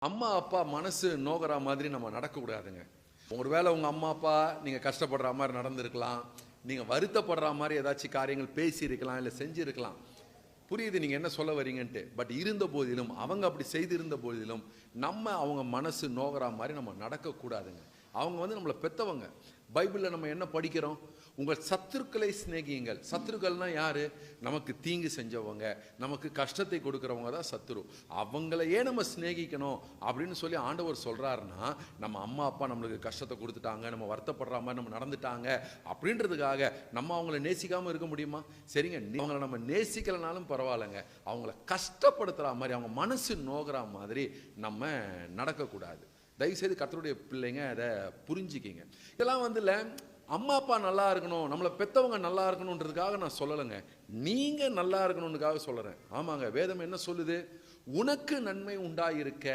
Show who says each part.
Speaker 1: அம்மா அப்பா மனசு நோகிற மாதிரி நம்ம நடக்கக்கூடாதுங்க. ஒருவேளை உங்கள் அம்மா அப்பா நீங்கள் கஷ்டப்படுற மாதிரி நடந்திருக்கலாம், நீங்கள் வருத்தப்படுற மாதிரி ஏதாச்சும் காரியங்கள் பேசியிருக்கலாம், இல்லை செஞ்சுருக்கலாம். புரியுது நீங்கள் என்ன சொல்ல வரீங்கன்ட்டு. பட் இருந்த போதிலும், அவங்க அப்படி செய்திருந்த போதிலும், நம்ம அவங்க மனசு நோகிற மாதிரி நம்ம நடக்கக்கூடாதுங்க. அவங்க நம்மளை பெற்றவங்க. பைபிளில் நம்ம என்ன படிக்கிறோம்? உங்கள் சத்துருக்களை சிநேகியுங்கள். சத்துருக்கள்னா யாரு? நமக்கு தீங்கு செஞ்சவங்க, நமக்கு கஷ்டத்தை கொடுக்குறவங்க தான் சத்துரு. அவங்களையே நம்ம சிநேகிக்கணும் அப்படின்னு சொல்லி ஆண்டவர் சொல்கிறாருன்னா, நம்ம அம்மா அப்பா நம்மளுக்கு கஷ்டத்தை கொடுத்துட்டாங்க, நம்ம வருத்தப்படுற மாதிரி நம்ம நடந்துட்டாங்க அப்படின்றதுக்காக நம்ம அவங்கள நேசிக்காமல் இருக்க முடியுமா? சரிங்க, அவங்கள நம்ம நேசிக்கலனாலும் பரவாயில்லைங்க, அவங்கள கஷ்டப்படுத்துகிற மாதிரி, அவங்க மனசு நோகிற மாதிரி நம்ம நடக்கக்கூடாது. தயவுசெய்து கர்த்தருடைய பிள்ளைங்க அதை புரிஞ்சிக்கிங்க. இதெல்லாம் அம்மா அப்பா நல்லா இருக்கணும், நம்மளை பெற்றவங்க நல்லா இருக்கணுன்றதுக்காக நான் சொல்லலைங்க, நீங்கள் நல்லா இருக்கணுன்றதுக்காக சொல்கிறேன். ஆமாங்க, வேதம் என்ன சொல்லுது? உனக்கு நன்மை உண்டாயிருக்க